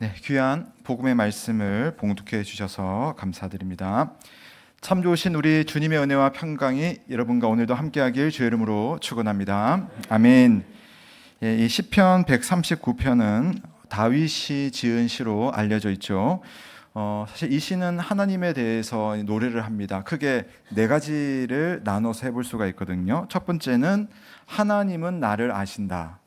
네, 귀한 복음의 말씀을 봉독해 주셔서 감사드립니다. 참 좋으신 우리 주님의 은혜와 평강이 여러분과 오늘도 함께하길 주의 이름으로 축원합니다. 아멘. 이 시편 139편은 다윗이 지은 시로 알려져 있죠. 사실 이 시는 하나님에 대해서 노래를 합니다. 크게 네 가지를 나눠서 해볼 수가 있거든요. 첫 번째는 하나님은 나를 아신다.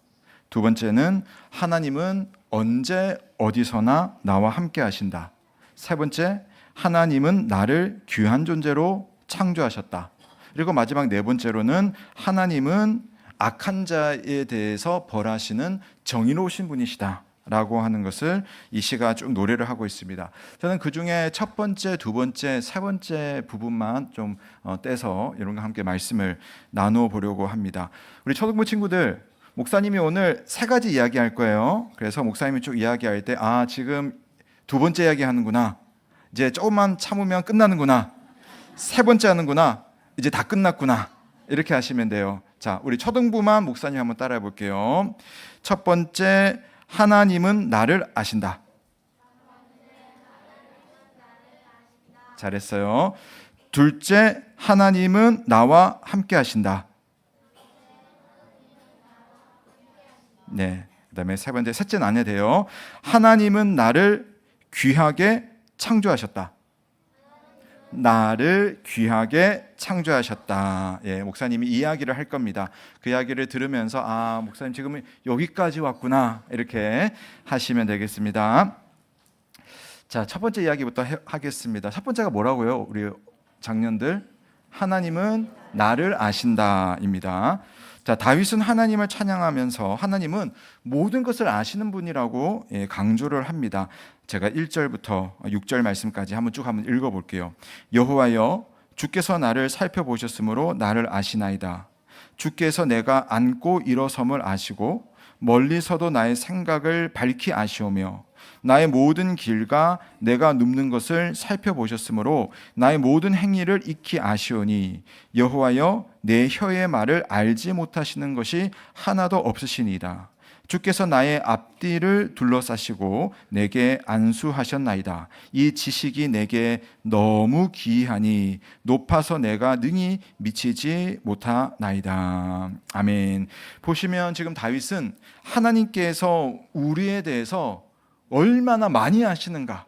두 번째는 하나님은 언제 어디서나 나와 함께 하신다. 세 번째, 하나님은 나를 귀한 존재로 창조하셨다. 그리고 마지막 네 번째로는 하나님은 악한 자에 대해서 벌하시는 정의로우신 분이시다 라고 하는 것을 이 시가 쭉 노래를 하고 있습니다. 저는 그 중에 첫 번째, 두 번째, 세 번째 부분만 좀 떼서 여러분과 함께 말씀을 나누어 보려고 합니다. 우리 초등부 친구들, 목사님이 오늘 세 가지 이야기할 거예요. 그래서 목사님이 쭉 이야기할 때 지금 두 번째 이야기 하는구나, 이제 조금만 참으면 끝나는구나, 세 번째 하는구나, 이제 다 끝났구나, 이렇게 하시면 돼요. 자, 우리 초등부만 목사님 한번 따라해 볼게요. 첫 번째, 하나님은 나를 아신다. 잘했어요. 둘째, 하나님은 나와 함께 하신다. 네, 그 다음에 세 번째, 셋째는 안 해도 돼요. 하나님은 나를 귀하게 창조하셨다. 나를 귀하게 창조하셨다. 예, 목사님이 이야기를 할 겁니다. 그 이야기를 들으면서 목사님 지금 여기까지 왔구나, 이렇게 하시면 되겠습니다. 자, 첫 번째 이야기부터 하겠습니다. 첫 번째가 뭐라고요? 우리 장년들, 하나님은 나를 아신다입니다. 자, 다윗은 하나님을 찬양하면서 하나님은 모든 것을 아시는 분이라고 강조를 합니다. 제가 1절부터 6절 말씀까지 한번 읽어볼게요. 여호와여, 주께서 나를 살펴보셨으므로 나를 아시나이다. 주께서 내가 앉고 일어섬을 아시고 멀리서도 나의 생각을 밝히 아시오며 나의 모든 길과 내가 눕는 것을 살펴보셨으므로 나의 모든 행위를 익히 아시오니 여호와여, 내 혀의 말을 알지 못하시는 것이 하나도 없으시니이다. 주께서 나의 앞뒤를 둘러싸시고 내게 안수하셨나이다. 이 지식이 내게 너무 기이하니 높아서 내가 능히 미치지 못하나이다. 아멘. 보시면 지금 다윗은 하나님께서 우리에 대해서 얼마나 많이 아시는가,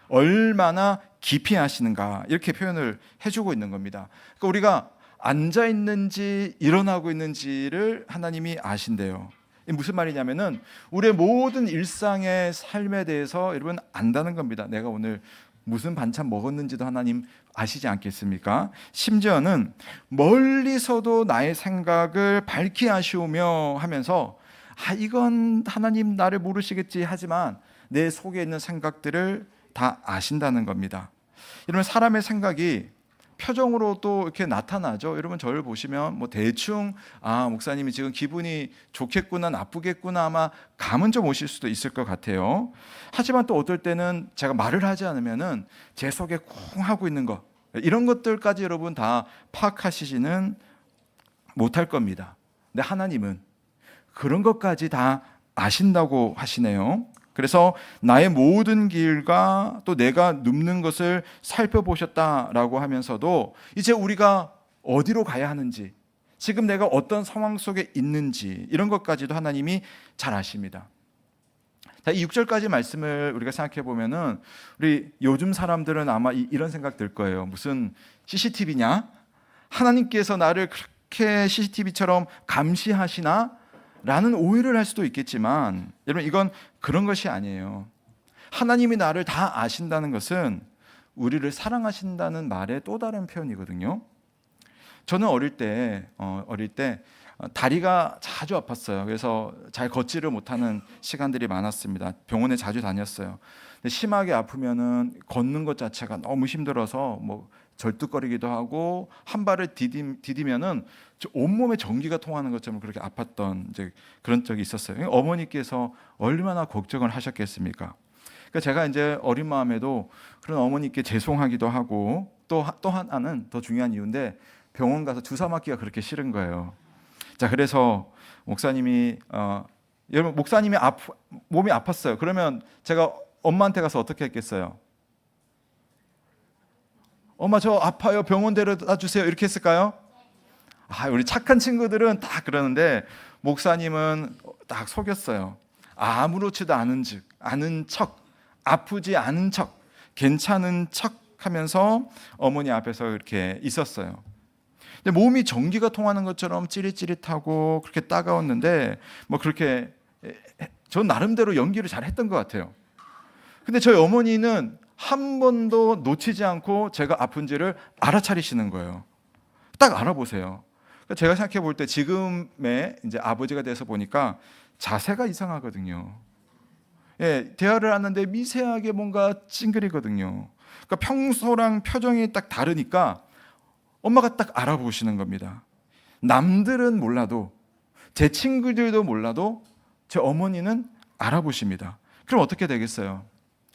얼마나 깊이 아시는가, 이렇게 표현을 해주고 있는 겁니다. 그러니까 우리가 앉아 있는지 일어나고 있는지를 하나님이 아신대요. 무슨 말이냐면은 우리의 모든 일상의 삶에 대해서 여러분 안다는 겁니다. 내가 오늘 무슨 반찬 먹었는지도 하나님 아시지 않겠습니까? 심지어는 멀리서도 나의 생각을 밝히 아시오며 하면서 이건 하나님 나를 모르시겠지 하지만 내 속에 있는 생각들을 다 아신다는 겁니다. 여러분, 사람의 생각이 표정으로 또 이렇게 나타나죠. 여러분, 저를 보시면 대충 목사님이 지금 기분이 좋겠구나 나쁘겠구나 아마 감은 좀 오실 수도 있을 것 같아요. 하지만 또 어떨 때는 제가 말을 하지 않으면은 제 속에 쿵 하고 있는 것, 이런 것들까지 여러분 다 파악하시지는 못할 겁니다. 근데 하나님은 그런 것까지 다 아신다고 하시네요. 그래서 나의 모든 길과 또 내가 눕는 것을 살펴보셨다라고 하면서도 이제 우리가 어디로 가야 하는지, 지금 내가 어떤 상황 속에 있는지, 이런 것까지도 하나님이 잘 아십니다. 자, 이 6절까지 말씀을 우리가 생각해 보면은 우리 요즘 사람들은 아마 이런 생각 들 거예요. 무슨 CCTV냐? 하나님께서 나를 그렇게 CCTV처럼 감시하시나? 라는 오해를 할 수도 있겠지만 여러분, 이건 그런 것이 아니에요. 하나님이 나를 다 아신다는 것은 우리를 사랑하신다는 말의 또 다른 표현이거든요. 저는 어릴 때 다리가 자주 아팠어요. 그래서 잘 걷지를 못하는 시간들이 많았습니다. 병원에 자주 다녔어요. 근데 심하게 아프면은 걷는 것 자체가 너무 힘들어서 절뚝거리기도 하고 한 발을 디디면은 온몸에 전기가 통하는 것처럼 그렇게 아팠던 이제 그런 적이 있었어요. 어머니께서 얼마나 걱정을 하셨겠습니까? 그러니까 제가 이제 어린 마음에도 그런 어머니께 죄송하기도 하고 또 하나는 더 중요한 이유인데 병원 가서 주사 맞기가 그렇게 싫은 거예요. 자, 그래서 목사님이 여러분, 목사님이 몸이 아팠어요. 그러면 제가 엄마한테 가서 어떻게 했겠어요? 엄마 저 아파요. 병원 데려다 주세요. 이렇게 했을까요? 우리 착한 친구들은 딱 그러는데 목사님은 딱 속였어요. 아무렇지도 않은 척, 아프지 않은 척, 괜찮은 척 하면서 어머니 앞에서 이렇게 있었어요. 근데 몸이 전기가 통하는 것처럼 찌릿찌릿하고 그렇게 따가웠는데 뭐 그렇게 전 나름대로 연기를 잘 했던 것 같아요. 근데 저희 어머니는 한 번도 놓치지 않고 제가 아픈지를 알아차리시는 거예요. 딱 알아보세요. 제가 생각해 볼 때 지금의 이제 아버지가 돼서 보니까 자세가 이상하거든요. 예, 대화를 하는데 미세하게 뭔가 찡그리거든요. 그러니까 평소랑 표정이 딱 다르니까 엄마가 딱 알아보시는 겁니다. 남들은 몰라도 제 친구들도 몰라도 제 어머니는 알아보십니다. 그럼 어떻게 되겠어요?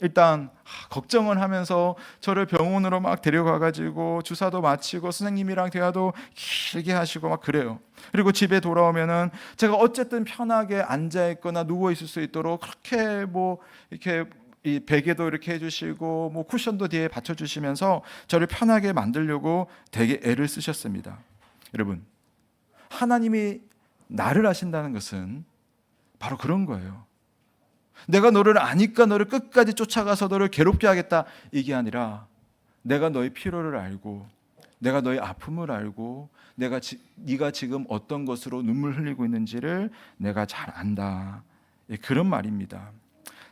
일단 걱정을 하면서 저를 병원으로 막 데려가가지고 주사도 맞히고 선생님이랑 대화도 길게 하시고 막 그래요. 그리고 집에 돌아오면은 제가 어쨌든 편하게 앉아 있거나 누워 있을 수 있도록 그렇게 뭐 이렇게 이 베개도 이렇게 해주시고 뭐 쿠션도 뒤에 받쳐주시면서 저를 편하게 만들려고 되게 애를 쓰셨습니다. 여러분, 하나님이 나를 아신다는 것은 바로 그런 거예요. 내가 너를 아니까 너를 끝까지 쫓아가서 너를 괴롭게 하겠다 이게 아니라 내가 너의 필요를 알고 내가 너의 아픔을 알고 네가 지금 어떤 것으로 눈물 흘리고 있는지를 내가 잘 안다. 그런 말입니다.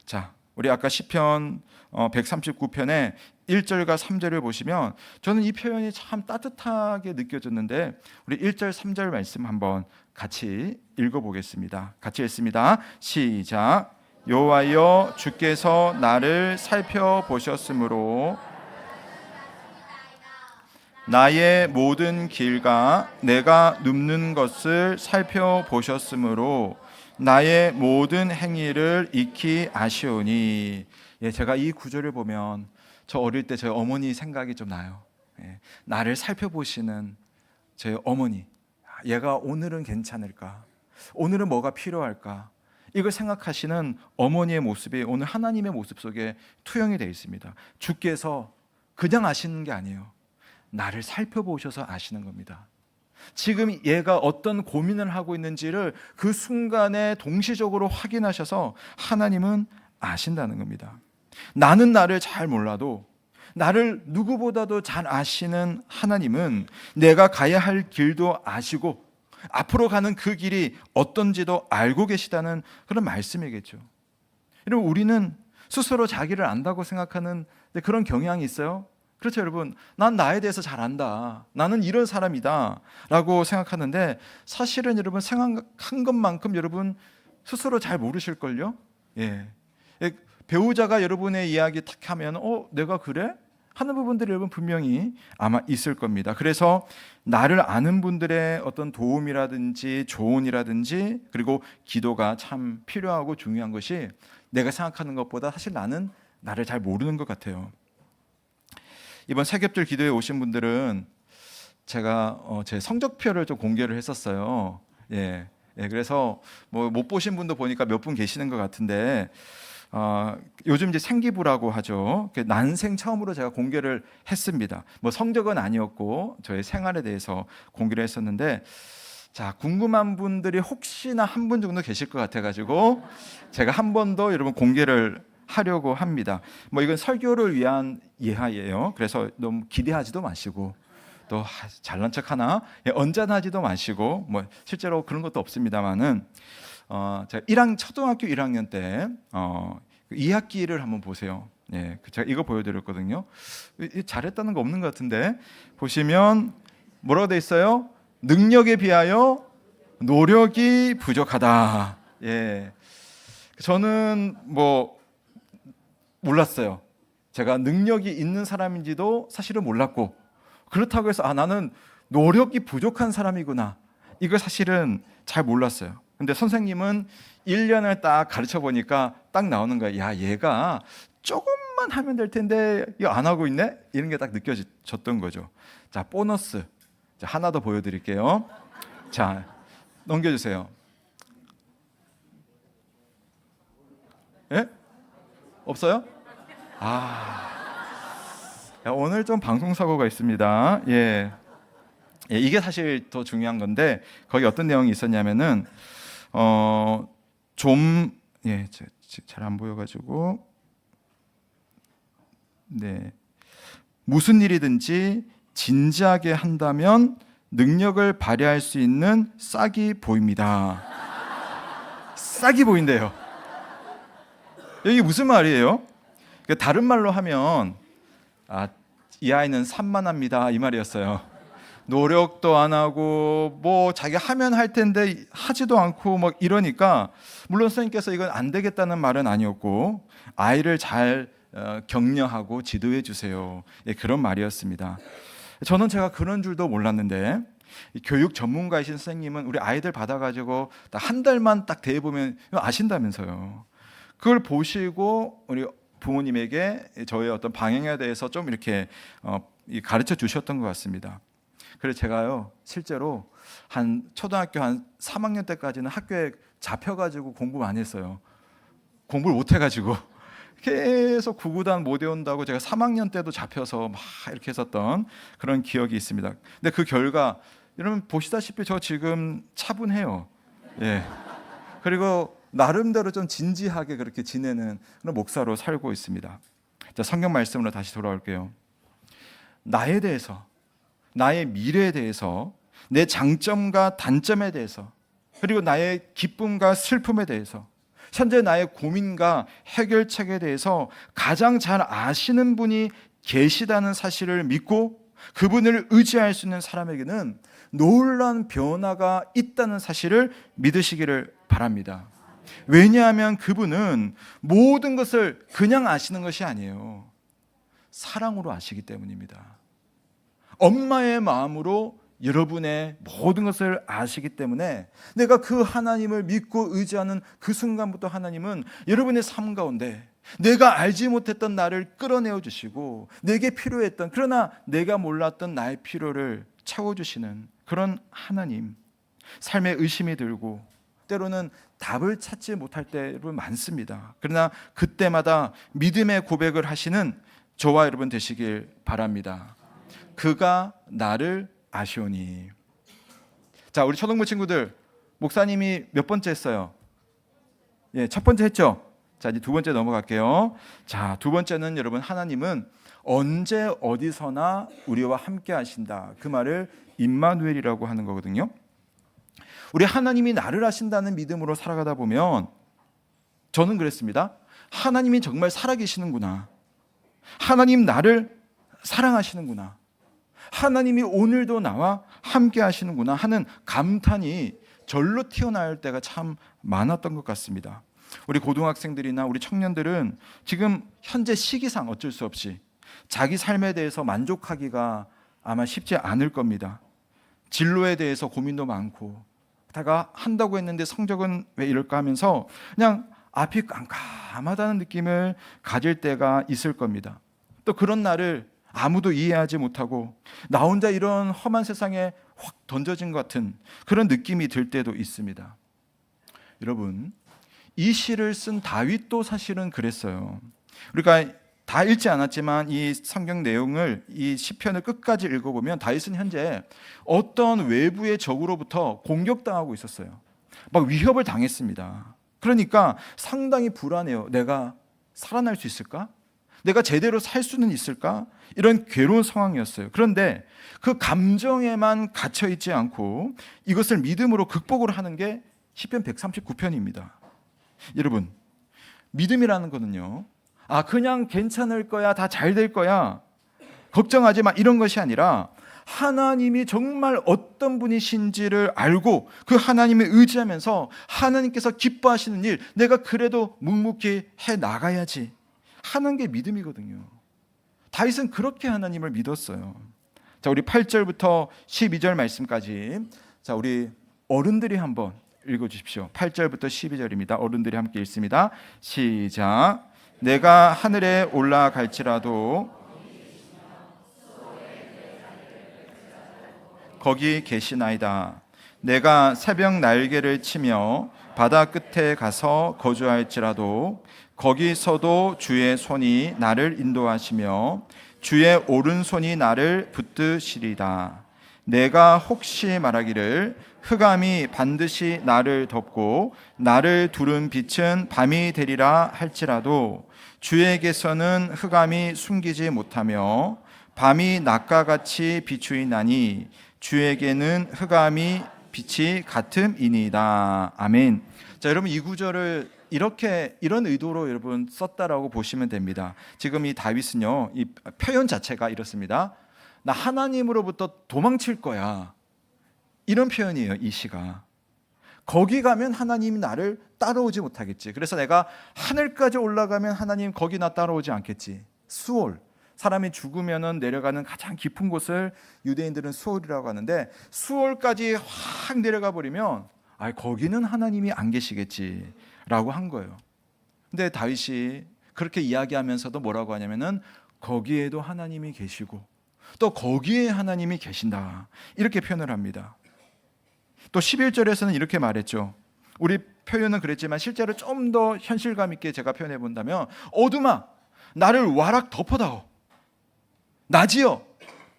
자, 우리 아까 시편 139편의 1절과 3절을 보시면 저는 이 표현이 참 따뜻하게 느껴졌는데 우리 1절 3절 말씀 한번 같이 읽어보겠습니다. 같이 읽습니다. 시작. 여호와여 주께서 나를 살펴보셨으므로 나의 모든 길과 내가 눕는 것을 살펴보셨으므로 나의 모든 행위를 익히 아시오니. 예, 제가 이 구절을 보면 저 어릴 때 저희 어머니 생각이 좀 나요. 예, 나를 살펴보시는 저희 어머니. 얘가 오늘은 괜찮을까? 오늘은 뭐가 필요할까? 이걸 생각하시는 어머니의 모습이 오늘 하나님의 모습 속에 투영이 되어 있습니다. 주께서 그냥 아시는 게 아니에요. 나를 살펴보셔서 아시는 겁니다. 지금 얘가 어떤 고민을 하고 있는지를 그 순간에 동시적으로 확인하셔서 하나님은 아신다는 겁니다. 나는 나를 잘 몰라도 나를 누구보다도 잘 아시는 하나님은 내가 가야 할 길도 아시고 앞으로 가는 그 길이 어떤지도 알고 계시다는 그런 말씀이겠죠. 여러분, 우리는 스스로 자기를 안다고 생각하는 그런 경향이 있어요. 그렇죠, 여러분. 난 나에 대해서 잘 안다. 나는 이런 사람이다 라고 생각하는데 사실은 여러분 생각한 것만큼 여러분 스스로 잘 모르실걸요. 예. 배우자가 여러분의 이야기 탁 하면 내가 그래? 하는 부분들이 여러분 분명히 아마 있을 겁니다. 그래서 나를 아는 분들의 어떤 도움이라든지 조언이라든지 그리고 기도가 참 필요하고 중요한 것이 내가 생각하는 것보다 사실 나는 나를 잘 모르는 것 같아요. 이번 세겹절 기도에 오신 분들은 제가 제 성적표를 좀 공개를 했었어요. 예, 그래서 뭐 못 보신 분도 보니까 몇 분 계시는 것 같은데 요즘 이제 생기부라고 하죠. 난생 처음으로 제가 공개를 했습니다. 뭐 성적은 아니었고 저의 생활에 대해서 공개를 했었는데 자, 궁금한 분들이 혹시나 한 분 정도 계실 것 같아가지고 제가 한 번 더 여러분 공개를 하려고 합니다. 뭐 이건 설교를 위한 예하예요. 그래서 너무 기대하지도 마시고 또 잘난 척 하나 언짢아하지도 마시고 뭐 실제로 그런 것도 없습니다만은 제가 초등학교 1학년 때 2학기를 한번 보세요. 예, 제가 이거 보여드렸거든요. 잘했다는 거 없는 것 같은데 보시면 뭐라고 돼 있어요? 능력에 비하여 노력이 부족하다. 예, 저는 뭐 몰랐어요. 제가 능력이 있는 사람인지도 사실은 몰랐고 그렇다고 해서 나는 노력이 부족한 사람이구나. 이걸 사실은 잘 몰랐어요. 근데 선생님은 1년을 딱 가르쳐 보니까 딱 나오는 거야. 야, 얘가 조금만 하면 될 텐데 이거 안 하고 있네? 이런 게 딱 느껴졌던 거죠. 자, 보너스. 자, 하나 더 보여드릴게요. 자, 넘겨주세요. 예? 없어요? 오늘 좀 방송 사고가 있습니다. 예, 이게 사실 더 중요한 건데 거기 어떤 내용이 있었냐면은 잘 안 보여가지고 무슨 일이든지 진지하게 한다면 능력을 발휘할 수 있는 싹이 보입니다. 싹이 보인대요. 이게 무슨 말이에요? 다른 말로 하면 이 아이는 산만합니다 이 말이었어요. 노력도 안 하고 뭐 자기가 하면 할 텐데 하지도 않고 막 이러니까, 물론 선생님께서 이건 안 되겠다는 말은 아니었고 아이를 잘 격려하고 지도해 주세요, 그런 말이었습니다. 저는 제가 그런 줄도 몰랐는데 교육 전문가이신 선생님은 우리 아이들 받아가지고 한 달만 딱 대해보면 아신다면서요. 그걸 보시고 우리 부모님에게 저의 어떤 방향에 대해서 좀 이렇게 가르쳐 주셨던 것 같습니다. 그래서 제가요 실제로 한 초등학교 한 3학년 때까지는 학교에 잡혀가지고 공부 많이 했어요. 공부를 못 해가지고 계속 구구단 못 외운다고 제가 3학년 때도 잡혀서 막 이렇게 했었던 그런 기억이 있습니다. 근데 그 결과 여러분 보시다시피 저 지금 차분해요. 예. 그리고 나름대로 좀 진지하게 그렇게 지내는 그런 목사로 살고 있습니다. 자, 성경 말씀으로 다시 돌아올게요. 나에 대해서, 나의 미래에 대해서, 내 장점과 단점에 대해서, 그리고 나의 기쁨과 슬픔에 대해서, 현재 나의 고민과 해결책에 대해서 가장 잘 아시는 분이 계시다는 사실을 믿고 그분을 의지할 수 있는 사람에게는 놀라운 변화가 있다는 사실을 믿으시기를 바랍니다. 왜냐하면 그분은 모든 것을 그냥 아시는 것이 아니에요. 사랑으로 아시기 때문입니다. 엄마의 마음으로 여러분의 모든 것을 아시기 때문에 내가 그 하나님을 믿고 의지하는 그 순간부터 하나님은 여러분의 삶 가운데 내가 알지 못했던 나를 끌어내어 주시고 내게 필요했던, 그러나 내가 몰랐던 나의 필요를 채워주시는 그런 하나님. 삶에 의심이 들고 때로는 답을 찾지 못할 때가 많습니다. 그러나 그때마다 믿음의 고백을 하시는 저와 여러분 되시길 바랍니다. 그가 나를 아시오니. 자, 우리 초등부 친구들, 목사님이 몇 번째 했어요? 예, 첫 번째 했죠? 자, 이제 두 번째 넘어갈게요. 자, 두 번째는 여러분, 하나님은 언제 어디서나 우리와 함께 하신다. 그 말을 임마누엘이라고 하는 거거든요. 우리 하나님이 나를 아신다는 믿음으로 살아가다 보면 저는 그랬습니다. 하나님이 정말 살아계시는구나. 하나님 나를 사랑하시는구나. 하나님이 오늘도 나와 함께 하시는구나 하는 감탄이 절로 튀어나올 때가 참 많았던 것 같습니다. 우리 고등학생들이나 우리 청년들은 지금 현재 시기상 어쩔 수 없이 자기 삶에 대해서 만족하기가 아마 쉽지 않을 겁니다. 진로에 대해서 고민도 많고, 다가 한다고 했는데 성적은 왜 이럴까 하면서 그냥 앞이 깜깜하다는 느낌을 가질 때가 있을 겁니다. 또 그런 날을 아무도 이해하지 못하고 나 혼자 이런 험한 세상에 확 던져진 것 같은 그런 느낌이 들 때도 있습니다. 여러분, 이 시를 쓴 다윗도 사실은 그랬어요. 우리가 다 읽지 않았지만 이 성경 내용을, 이 시편을 끝까지 읽어보면 다윗은 현재 어떤 외부의 적으로부터 공격당하고 있었어요. 막 위협을 당했습니다. 그러니까 상당히 불안해요. 내가 살아날 수 있을까? 내가 제대로 살 수는 있을까? 이런 괴로운 상황이었어요. 그런데 그 감정에만 갇혀 있지 않고 이것을 믿음으로 극복을 하는 게 시편 139편입니다. 여러분, 믿음이라는 거는요, 그냥 괜찮을 거야, 다 잘 될 거야, 걱정하지 마, 이런 것이 아니라 하나님이 정말 어떤 분이신지를 알고 그 하나님을 의지하면서 하나님께서 기뻐하시는 일, 내가 그래도 묵묵히 해 나가야지 하는 게 믿음이거든요. 다윗은 그렇게 하나님을 믿었어요. 자, 우리 8절부터 12절 말씀까지, 자, 우리 어른들이 한번 읽어주십시오. 8절부터 12절입니다. 어른들이 함께 읽습니다. 시작. 내가 하늘에 올라갈지라도 거기 계시나이다. 내가 새벽 날개를 치며 바다 끝에 가서 거주할지라도 거기서도 주의 손이 나를 인도하시며 주의 오른손이 나를 붙드시리다. 내가 혹시 말하기를 흑암이 반드시 나를 덮고 나를 두른 빛은 밤이 되리라 할지라도 주에게서는 흑암이 숨기지 못하며 밤이 낮과 같이 비추이나니 주에게는 흑암이 빛이 같음이니이다. 아멘. 자, 여러분 이 구절을 이런 의도로 여러분 썼다라고 보시면 됩니다. 지금 이 다윗은요, 이 표현 자체가 이렇습니다. 나 하나님으로부터 도망칠 거야. 이런 표현이에요, 이 시가. 거기 가면 하나님이 나를 따라오지 못하겠지. 그래서 내가 하늘까지 올라가면 하나님 거기 나 따라오지 않겠지. 수올. 사람이 죽으면 내려가는 가장 깊은 곳을 유대인들은 수올이라고 하는데, 수올까지 확 내려가 버리면 거기는 하나님이 안 계시겠지라고 한 거예요. 근데 다윗이 그렇게 이야기하면서도 뭐라고 하냐면은 거기에도 하나님이 계시고 또 거기에 하나님이 계신다, 이렇게 표현을 합니다. 또 11절에서는 이렇게 말했죠. 우리 표현은 그랬지만 실제로 좀 더 현실감 있게 제가 표현해 본다면, 어둠아 나를 와락 덮어다오, 낮이여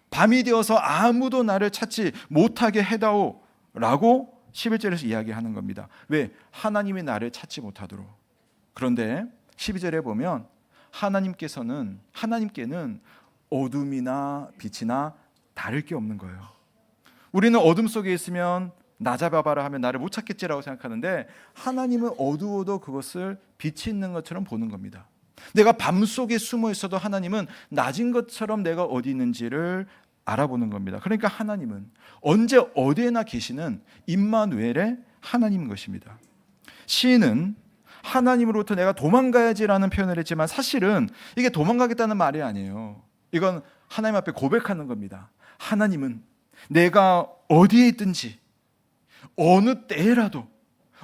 밤이 되어서 아무도 나를 찾지 못하게 해다오 라고 11절에서 이야기하는 겁니다. 왜? 하나님이 나를 찾지 못하도록. 그런데 12절에 보면 하나님께는 어둠이나 빛이나 다를 게 없는 거예요. 우리는 어둠 속에 있으면 나 잡아봐라 하면 나를 못 찾겠지라고 생각하는데, 하나님은 어두워도 그것을 빛이 있는 것처럼 보는 겁니다. 내가 밤 속에 숨어 있어도 하나님은 낮인 것처럼 내가 어디 있는지를 알아보는 겁니다. 그러니까 하나님은 언제 어디에나 계시는 임마누엘의 하나님인 것입니다. 시인은 하나님으로부터 내가 도망가야지라는 표현을 했지만, 사실은 이게 도망가겠다는 말이 아니에요. 이건 하나님 앞에 고백하는 겁니다. 하나님은 내가 어디에 있든지 어느 때라도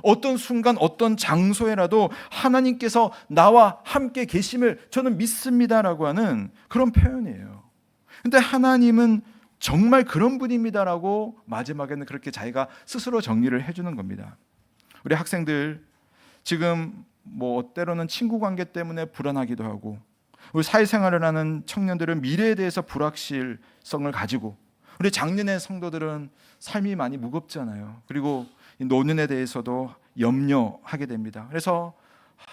어떤 순간 어떤 장소에라도 하나님께서 나와 함께 계심을 저는 믿습니다라고 하는 그런 표현이에요. 근데 하나님은 정말 그런 분입니다라고 마지막에는 그렇게 자기가 스스로 정리를 해주는 겁니다. 우리 학생들 지금 때로는 친구 관계 때문에 불안하기도 하고, 우리 사회생활을 하는 청년들은 미래에 대해서 불확실성을 가지고, 우리 장년의 성도들은 삶이 많이 무겁잖아요. 그리고 노년에 대해서도 염려하게 됩니다. 그래서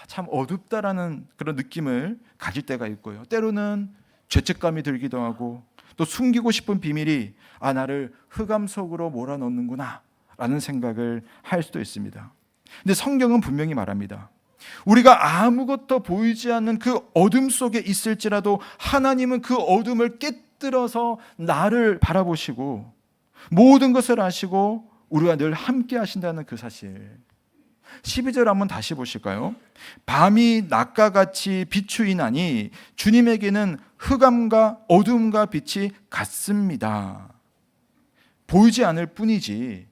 참 어둡다라는 그런 느낌을 가질 때가 있고요. 때로는 죄책감이 들기도 하고, 또 숨기고 싶은 비밀이 나를 흑암 속으로 몰아넣는구나 라는 생각을 할 수도 있습니다. 근데 성경은 분명히 말합니다. 우리가 아무것도 보이지 않는 그 어둠 속에 있을지라도 하나님은 그 어둠을 깨뜨려서 나를 바라보시고 모든 것을 아시고 우리와 늘 함께 하신다는 그 사실. 12절 한번 다시 보실까요? 밤이 낮과 같이 비추이나니 주님에게는 흑암과 어둠과 빛이 같습니다. 보이지 않을 뿐이지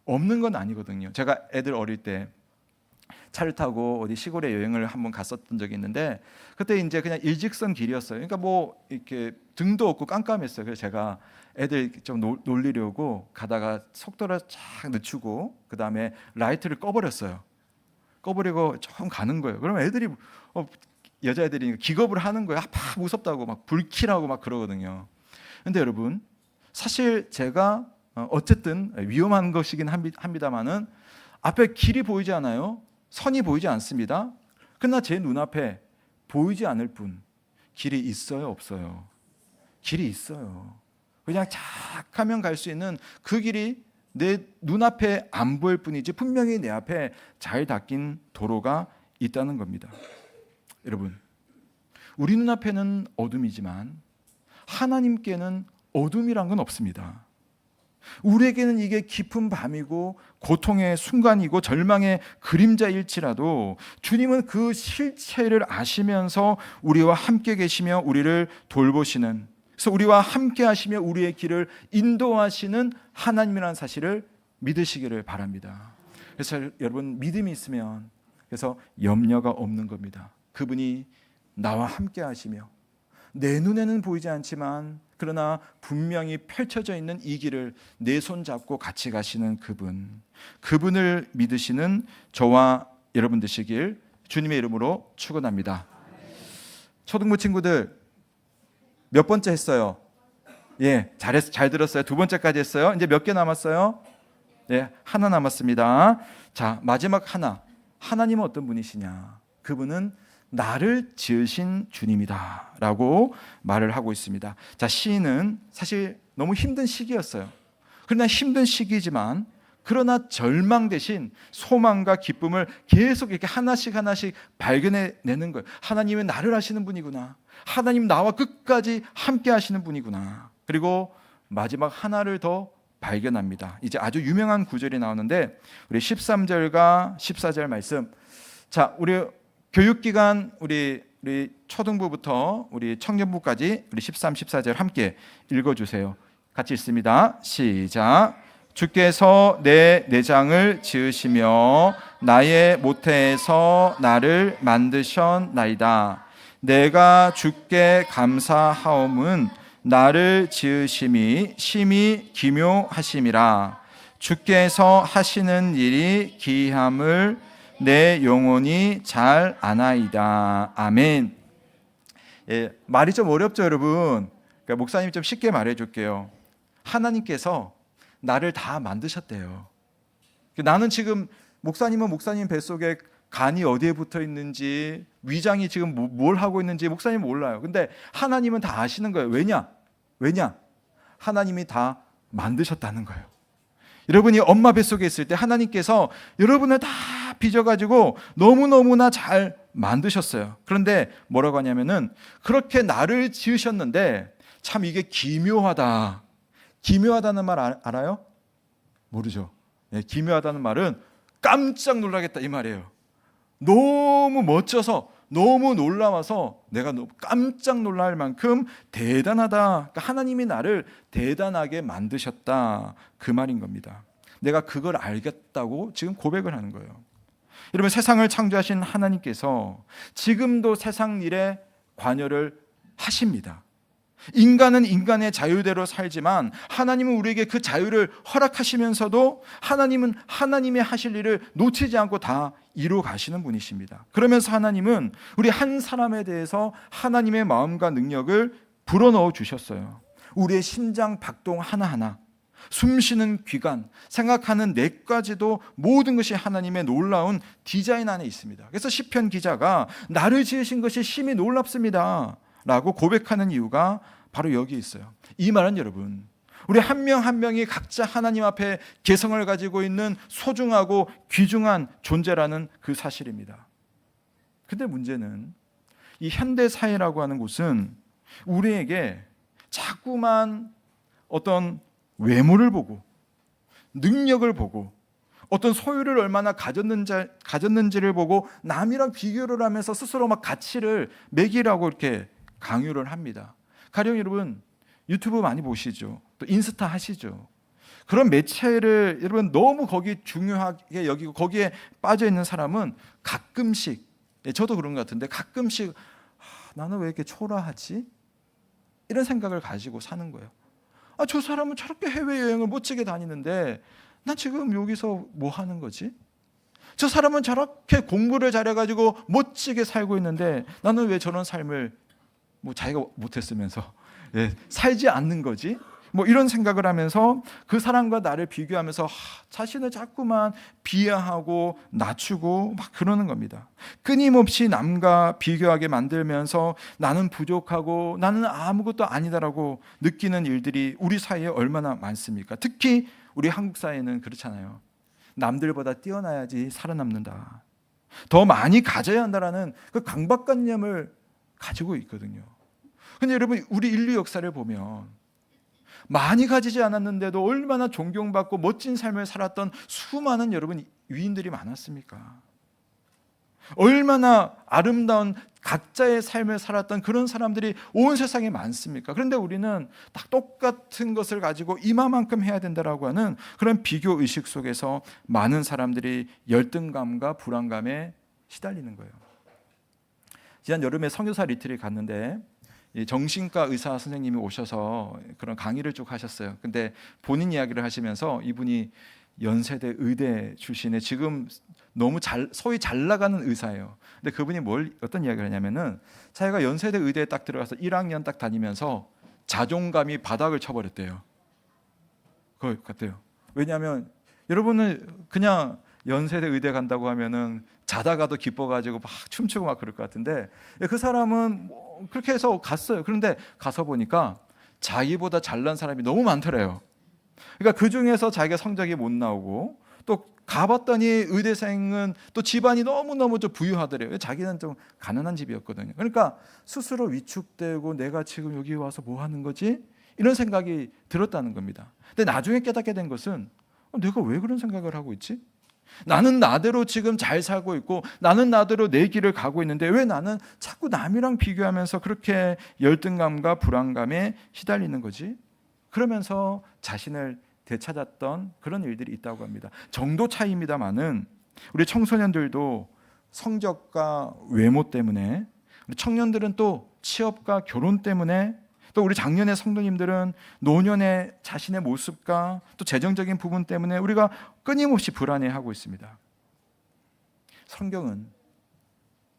없는 건 아니거든요. 제가 애들 어릴 때 차를 타고 어디 시골에 여행을 한번 갔었던 적이 있는데, 그때 이제 그냥 일직선 길이었어요. 그러니까 이렇게 등도 없고 깜깜했어요. 그래서 제가 애들 좀 놀리려고 가다가 속도를 쫙 늦추고 그 다음에 라이트를 꺼버렸어요. 꺼버리고 조금 가는 거예요. 그러면 애들이 여자애들이 기겁을 하는 거예요. 무섭다고 막 불키라고 막 그러거든요. 근데 여러분, 사실 제가 어쨌든 위험한 것이긴 합니다만은 앞에 길이 보이지 않아요. 선이 보이지 않습니다. 그러나 제 눈앞에 보이지 않을 뿐 길이 있어요, 없어요? 길이 있어요. 그냥 착 하면 갈 수 있는 그 길이 내 눈앞에 안 보일 뿐이지 분명히 내 앞에 잘 닦인 도로가 있다는 겁니다. 여러분, 우리 눈앞에는 어둠이지만 하나님께는 어둠이란 건 없습니다. 우리에게는 이게 깊은 밤이고 고통의 순간이고 절망의 그림자일지라도 주님은 그 실체를 아시면서 우리와 함께 계시며 우리를 돌보시는, 그래서 우리와 함께 하시며 우리의 길을 인도하시는 하나님이라는 사실을 믿으시기를 바랍니다. 그래서 여러분, 믿음이 있으면 그래서 염려가 없는 겁니다. 그분이 나와 함께 하시며 내 눈에는 보이지 않지만 그러나 분명히 펼쳐져 있는 이 길을 내 손 잡고 같이 가시는 그분을 믿으시는 저와 여러분 되시길 주님의 이름으로 축원합니다. 초등부 친구들 몇 번째 했어요? 예, 잘 들었어요. 두 번째까지 했어요. 이제 몇 개 남았어요? 예, 하나 남았습니다. 자, 마지막 하나. 하나님은 어떤 분이시냐? 그분은 나를 지으신 주님이다 라고 말을 하고 있습니다. 자, 시인은 사실 너무 힘든 시기였어요. 그러나 힘든 시기지만 그러나 절망 대신 소망과 기쁨을 계속 이렇게 하나씩 발견해내는 거예요. 하나님은 나를 아시는 분이구나. 하나님 나와 끝까지 함께 하시는 분이구나. 그리고 마지막 하나를 더 발견합니다. 이제 아주 유명한 구절이 나오는데 우리 13절과 14절 말씀. 자, 우리 교육기간 우리 초등부부터 우리 청년부까지 우리 13, 14절 함께 읽어주세요. 같이 읽습니다. 시작. 주께서 내 내장을 지으시며 나의 모태에서 나를 만드셨나이다. 내가 주께 감사하옴은 나를 지으심이 심히 기묘하심이라. 주께서 하시는 일이 기이함을 내 영혼이 잘 아나이다. 아멘. 예, 말이 좀 어렵죠, 여러분? 그러니까 목사님이 좀 쉽게 말해줄게요. 하나님께서 나를 다 만드셨대요. 나는 지금 목사님은 목사님 뱃속에 간이 어디에 붙어 있는지, 위장이 지금 뭘 하고 있는지 목사님은 몰라요. 근데 하나님은 다 아시는 거예요. 왜냐? 하나님이 다 만드셨다는 거예요. 여러분이 엄마 뱃속에 있을 때 하나님께서 여러분을 다 빚어가지고 너무너무나 잘 만드셨어요. 그런데 뭐라고 하냐면은 그렇게 나를 지으셨는데 참 이게 기묘하다. 기묘하다는 말 알아요? 모르죠. 네, 기묘하다는 말은 깜짝 놀라겠다 이 말이에요. 너무 멋져서 너무 놀라워서 내가 깜짝 놀랄 만큼 대단하다. 그러니까 하나님이 나를 대단하게 만드셨다. 그 말인 겁니다. 내가 그걸 알겠다고 지금 고백을 하는 거예요. 여러분, 세상을 창조하신 하나님께서 지금도 세상 일에 관여를 하십니다. 인간은 인간의 자유대로 살지만 하나님은 우리에게 그 자유를 허락하시면서도 하나님은 하나님의 하실 일을 놓치지 않고 다 이루어 가시는 분이십니다. 그러면서 하나님은 우리 한 사람에 대해서 하나님의 마음과 능력을 불어넣어 주셨어요. 우리의 심장 박동 하나하나, 숨쉬는 귀간, 생각하는 뇌까지도 모든 것이 하나님의 놀라운 디자인 안에 있습니다. 그래서 시편 기자가 나를 지으신 것이 심히 놀랍습니다 라고 고백하는 이유가 바로 여기 있어요. 이 말은 여러분, 우리 한 명 한 명이 각자 하나님 앞에 개성을 가지고 있는 소중하고 귀중한 존재라는 그 사실입니다. 근데 문제는 이 현대 사회라고 하는 곳은 우리에게 자꾸만 어떤 외모를 보고 능력을 보고 어떤 소유를 얼마나 가졌는지를 보고 남이랑 비교를 하면서 스스로 막 가치를 매기라고 이렇게 강요를 합니다. 가령 여러분 유튜브 많이 보시죠. 또 인스타 하시죠. 그런 매체를 여러분 너무 거기 중요하게 여기고 거기에 빠져 있는 사람은 가끔씩, 저도 그런 것 같은데 가끔씩 나는 왜 이렇게 초라하지? 이런 생각을 가지고 사는 거예요. 저 사람은 저렇게 해외여행을 멋지게 다니는데 난 지금 여기서 뭐 하는 거지? 저 사람은 저렇게 공부를 잘해가지고 멋지게 살고 있는데 나는 왜 저런 삶을 자기가 못했으면서 살지 않는 거지? 이런 생각을 하면서 그 사람과 나를 비교하면서 자신을 자꾸만 비하하고 낮추고 막 그러는 겁니다. 끊임없이 남과 비교하게 만들면서 나는 부족하고 나는 아무것도 아니다라고 느끼는 일들이 우리 사이에 얼마나 많습니까? 특히 우리 한국 사회는 그렇잖아요. 남들보다 뛰어나야지 살아남는다. 더 많이 가져야 한다라는 그 강박관념을 가지고 있거든요. 근데 여러분, 우리 인류 역사를 보면 많이 가지지 않았는데도 얼마나 존경받고 멋진 삶을 살았던 수많은 여러분 위인들이 많았습니까? 얼마나 아름다운 각자의 삶을 살았던 그런 사람들이 온 세상에 많습니까? 그런데 우리는 딱 똑같은 것을 가지고 이만큼 해야 된다라고 하는 그런 비교 의식 속에서 많은 사람들이 열등감과 불안감에 시달리는 거예요. 지난 여름에 선교사 리트를 갔는데 정신과 의사 선생님이 오셔서 그런 강의를 쭉 하셨어요. 근데 본인 이야기를 하시면서 이분이 연세대 의대 출신의 지금 너무 소위 잘 나가는 의사예요. 근데 그분이 어떤 이야기를 하냐면은 자기가 연세대 의대에 딱 들어가서 1학년 딱 다니면서 자존감이 바닥을 쳐버렸대요. 그거 같아요. 왜냐하면 여러분은 그냥 연세대 의대 간다고 하면은 자다가도 기뻐가지고 막 춤추고 막 그럴 것 같은데 그 사람은 뭐 그렇게 해서 갔어요. 그런데 가서 보니까 자기보다 잘난 사람이 너무 많더래요. 그러니까 그 중에서 자기가 성적이 못 나오고 또 가봤더니 의대생은 또 집안이 너무너무 좀 부유하더래요. 자기는 좀 가난한 집이었거든요. 그러니까 스스로 위축되고 내가 지금 여기 와서 뭐 하는 거지? 이런 생각이 들었다는 겁니다. 근데 나중에 깨닫게 된 것은 내가 왜 그런 생각을 하고 있지? 나는 나대로 지금 잘 살고 있고 나는 나대로 내 길을 가고 있는데 왜 나는 자꾸 남이랑 비교하면서 그렇게 열등감과 불안감에 시달리는 거지? 그러면서 자신을 되찾았던 그런 일들이 있다고 합니다. 정도 차이입니다만은 우리 청소년들도 성적과 외모 때문에, 우리 청년들은 또 취업과 결혼 때문에, 또 우리 장년의 성도님들은 노년의 자신의 모습과 또 재정적인 부분 때문에 우리가 끊임없이 불안해하고 있습니다. 성경은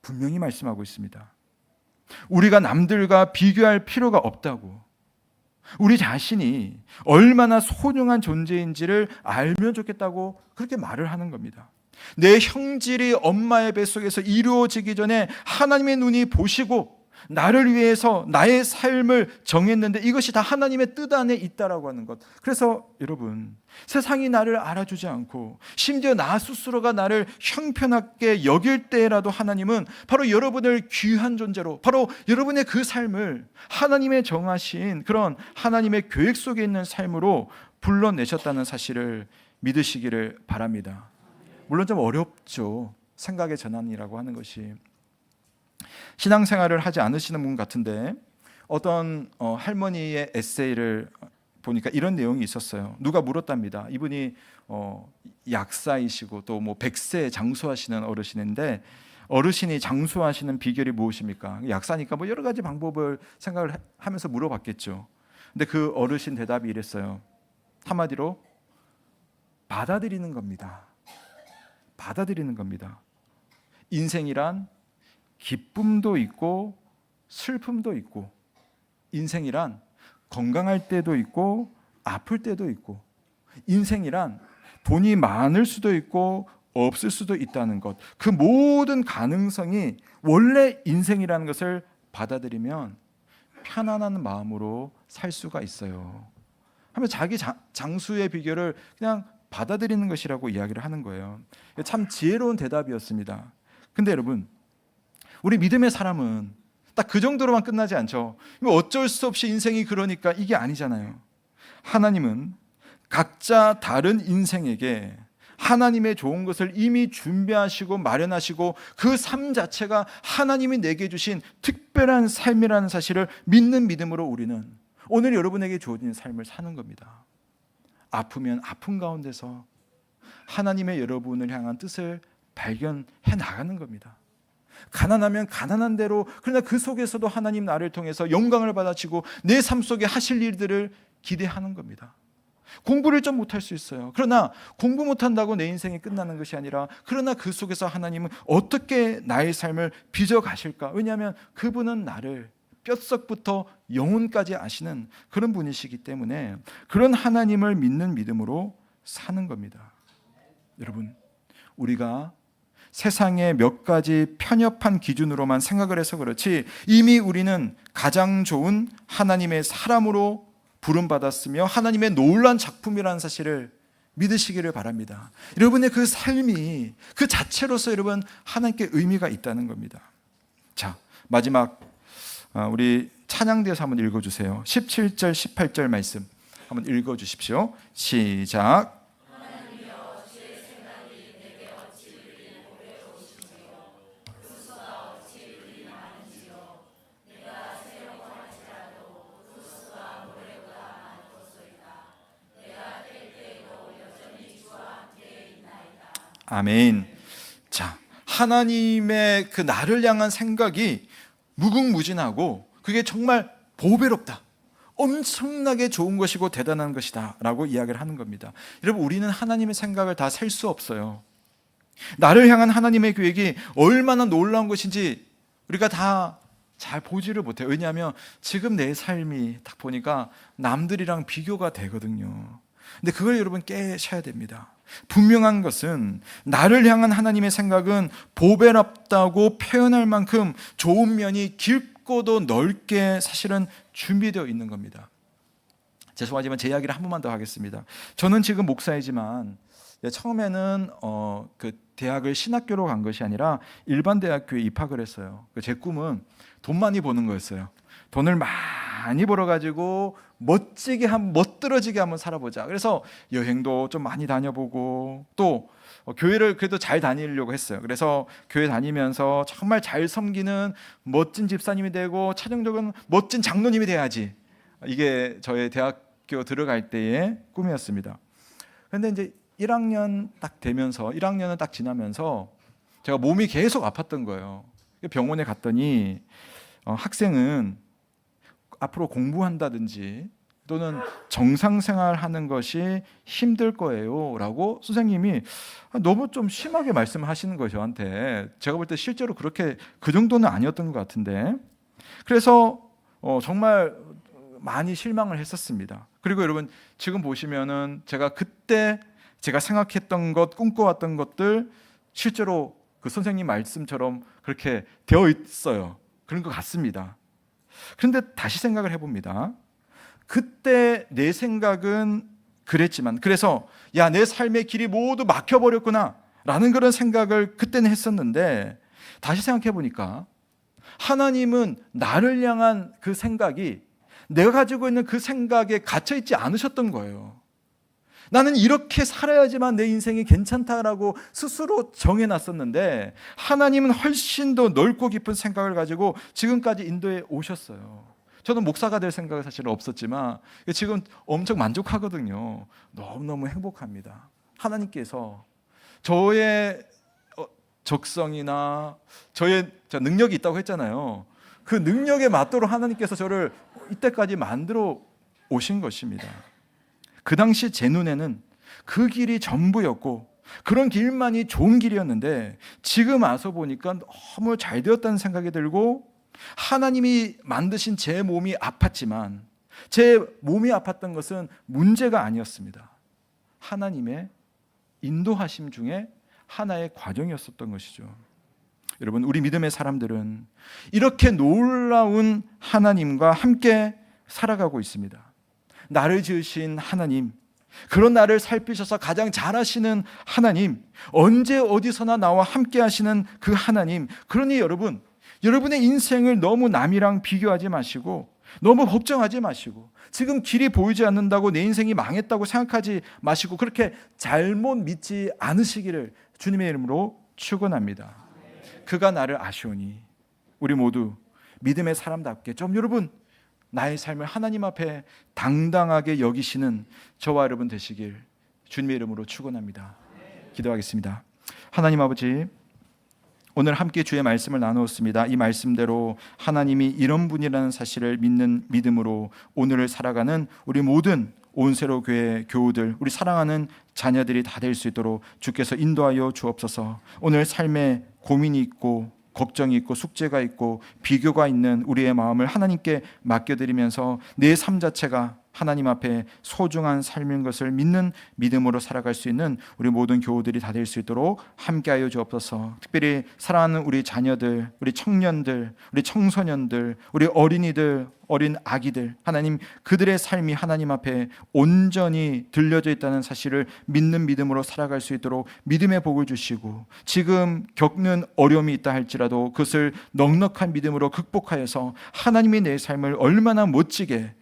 분명히 말씀하고 있습니다. 우리가 남들과 비교할 필요가 없다고. 우리 자신이 얼마나 소중한 존재인지를 알면 좋겠다고 그렇게 말을 하는 겁니다. 내 형질이 엄마의 뱃속에서 이루어지기 전에 하나님의 눈이 보시고 나를 위해서 나의 삶을 정했는데 이것이 다 하나님의 뜻 안에 있다라고 하는 것. 그래서 여러분, 세상이 나를 알아주지 않고 심지어 나 스스로가 나를 형편없게 여길 때라도 하나님은 바로 여러분을 귀한 존재로, 바로 여러분의 그 삶을 하나님의 정하신 그런 하나님의 계획 속에 있는 삶으로 불러내셨다는 사실을 믿으시기를 바랍니다. 물론 좀 어렵죠. 생각의 전환이라고 하는 것이. 신앙생활을 하지 않으시는 분 같은데 어떤 할머니의 에세이를 보니까 이런 내용이 있었어요. 누가 물었답니다. 이분이 약사이시고 또 뭐 100세 장수하시는 어르신인데 어르신이 장수하시는 비결이 무엇입니까? 약사니까 뭐 여러 가지 방법을 생각을 하면서 물어봤겠죠. 근데 그 어르신 대답이 이랬어요. 한마디로 받아들이는 겁니다. 받아들이는 겁니다. 인생이란 기쁨도 있고 슬픔도 있고, 인생이란 건강할 때도 있고 아플 때도 있고, 인생이란 돈이 많을 수도 있고 없을 수도 있다는 것, 그 모든 가능성이 원래 인생이라는 것을 받아들이면 편안한 마음으로 살 수가 있어요 하면 자기 장수의 비결을 그냥 받아들이는 것이라고 이야기를 하는 거예요. 참 지혜로운 대답이었습니다. 근데 여러분, 우리 믿음의 사람은 딱 그 정도로만 끝나지 않죠. 어쩔 수 없이 인생이 그러니까 이게 아니잖아요. 하나님은 각자 다른 인생에게 하나님의 좋은 것을 이미 준비하시고 마련하시고 그 삶 자체가 하나님이 내게 주신 특별한 삶이라는 사실을 믿는 믿음으로 우리는 오늘 여러분에게 주어진 삶을 사는 겁니다. 아프면 아픈 가운데서 하나님의 여러분을 향한 뜻을 발견해 나가는 겁니다. 가난하면 가난한 대로, 그러나 그 속에서도 하나님 나를 통해서 영광을 받아치고 내 삶 속에 하실 일들을 기대하는 겁니다. 공부를 좀 못할 수 있어요. 그러나 공부 못한다고 내 인생이 끝나는 것이 아니라, 그러나 그 속에서 하나님은 어떻게 나의 삶을 빚어가실까? 왜냐하면 그분은 나를 뼛속부터 영혼까지 아시는 그런 분이시기 때문에 그런 하나님을 믿는 믿음으로 사는 겁니다. 여러분, 우리가 세상의 몇 가지 편협한 기준으로만 생각을 해서 그렇지 이미 우리는 가장 좋은 하나님의 사람으로 부름받았으며 하나님의 놀라운 작품이라는 사실을 믿으시기를 바랍니다. 여러분의 그 삶이 그 자체로서 여러분 하나님께 의미가 있다는 겁니다. 자, 마지막 우리 찬양대에서 한번 읽어주세요. 17절 18절 말씀 한번 읽어주십시오. 시작. 아멘. 자, 하나님의 그 나를 향한 생각이 무궁무진하고 그게 정말 보배롭다, 엄청나게 좋은 것이고 대단한 것이다 라고 이야기를 하는 겁니다. 여러분, 우리는 하나님의 생각을 다 셀 수 없어요. 나를 향한 하나님의 계획이 얼마나 놀라운 것인지 우리가 다 잘 보지를 못해요. 왜냐하면 지금 내 삶이 딱 보니까 남들이랑 비교가 되거든요. 근데 그걸 여러분 깨셔야 됩니다. 분명한 것은 나를 향한 하나님의 생각은 보배롭다고 표현할 만큼 좋은 면이 깊고도 넓게 사실은 준비되어 있는 겁니다. 죄송하지만 제 이야기를 한 번만 더 하겠습니다. 저는 지금 목사이지만 처음에는 그 대학을 신학교로 간 것이 아니라 일반 대학교에 입학을 했어요. 제 꿈은 돈 많이 버는 거였어요. 돈을 많이 벌어가지고 멋들어지게 한번 살아보자. 그래서 여행도 좀 많이 다녀보고 또 교회를 그래도 잘 다니려고 했어요. 그래서 교회 다니면서 정말 잘 섬기는 멋진 집사님이 되고 차정적인 멋진 장로님이 돼야지. 이게 저의 대학교 들어갈 때의 꿈이었습니다. 그런데 이제 1학년 딱 되면서 1학년은 딱 지나면서 제가 몸이 계속 아팠던 거예요. 병원에 갔더니 학생은 앞으로 공부한다든지 또는 정상생활하는 것이 힘들 거예요 라고 선생님이 너무 좀 심하게 말씀하시는 거예요. 저한테. 제가 볼 때 실제로 그렇게 그 정도는 아니었던 것 같은데, 그래서 정말 많이 실망을 했었습니다. 그리고 여러분, 지금 보시면은 제가 그때 제가 생각했던 것, 꿈꿔왔던 것들 실제로 그 선생님 말씀처럼 그렇게 되어 있어요. 그런 것 같습니다. 그런데 다시 생각을 해봅니다. 그때 내 생각은 그랬지만, 그래서 야, 내 삶의 길이 모두 막혀버렸구나 라는 그런 생각을 그때는 했었는데, 다시 생각해 보니까 하나님은 나를 향한 그 생각이 내가 가지고 있는 그 생각에 갇혀있지 않으셨던 거예요. 나는 이렇게 살아야지만 내 인생이 괜찮다라고 스스로 정해놨었는데 하나님은 훨씬 더 넓고 깊은 생각을 가지고 지금까지 인도에 오셨어요. 저는 목사가 될 생각은 사실 없었지만 지금 엄청 만족하거든요. 너무너무 행복합니다. 하나님께서 저의 적성이나 저의 능력이 있다고 했잖아요. 그 능력에 맞도록 하나님께서 저를 이때까지 만들어 오신 것입니다. 그 당시 제 눈에는 그 길이 전부였고 그런 길만이 좋은 길이었는데 지금 와서 보니까 너무 잘 되었다는 생각이 들고, 하나님이 만드신 제 몸이 아팠지만 제 몸이 아팠던 것은 문제가 아니었습니다. 하나님의 인도하심 중에 하나의 과정이었었던 것이죠. 여러분, 우리 믿음의 사람들은 이렇게 놀라운 하나님과 함께 살아가고 있습니다. 나를 지으신 하나님, 그런 나를 살피셔서 가장 잘 아시는 하나님, 언제 어디서나 나와 함께 하시는 그 하나님. 그러니 여러분, 여러분의 인생을 너무 남이랑 비교하지 마시고 너무 걱정하지 마시고 지금 길이 보이지 않는다고 내 인생이 망했다고 생각하지 마시고 그렇게 잘못 믿지 않으시기를 주님의 이름으로 축원합니다. 그가 나를 아시오니 우리 모두 믿음의 사람답게 좀 여러분 나의 삶을 하나님 앞에 당당하게 여기시는 저와 여러분 되시길 주님의 이름으로 축원합니다. 기도하겠습니다. 하나님 아버지, 오늘 함께 주의 말씀을 나누었습니다. 이 말씀대로 하나님이 이런 분이라는 사실을 믿는 믿음으로 오늘을 살아가는 우리 모든 온세로 교회 교우들, 우리 사랑하는 자녀들이 다 될 수 있도록 주께서 인도하여 주옵소서. 오늘 삶에 고민이 있고 걱정이 있고 숙제가 있고 비교가 있는 우리의 마음을 하나님께 맡겨드리면서 내 삶 자체가 하나님 앞에 소중한 삶인 것을 믿는 믿음으로 살아갈 수 있는 우리 모든 교우들이 다 될 수 있도록 함께하여 주옵소서. 특별히 사랑하는 우리 자녀들, 우리 청년들, 우리 청소년들, 우리 어린이들, 어린 아기들, 하나님 그들의 삶이 하나님 앞에 온전히 들려져 있다는 사실을 믿는 믿음으로 살아갈 수 있도록 믿음의 복을 주시고, 지금 겪는 어려움이 있다 할지라도 그것을 넉넉한 믿음으로 극복하여서 하나님이 내 삶을 얼마나 멋지게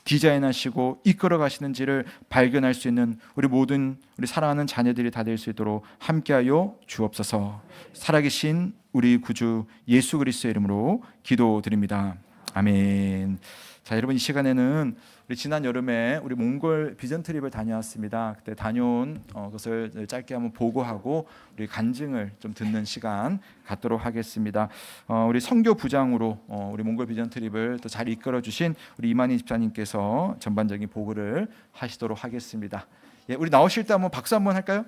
디자인하시고 이끌어 가시는지를 발견할 수 있는 우리 모든 우리 사랑하는 자녀들이 다 될 수 있도록 함께하여 주옵소서. 살아계신 우리 구주 예수 그리스도의 이름으로 기도드립니다. 아멘. 자, 여러분 이 시간에는 우리 지난 여름에 우리 몽골 비전 트립을 다녀왔습니다. 그때 다녀온 것을 짧게 한번 보고하고 우리 간증을 좀 듣는 시간 갖도록 하겠습니다. 우리 선교 부장으로 우리 몽골 비전 트립을 또 잘 이끌어 주신 우리 이만희 집사님께서 전반적인 보고를 하시도록 하겠습니다. 예, 우리 나오실 때 한번 박수 한번 할까요?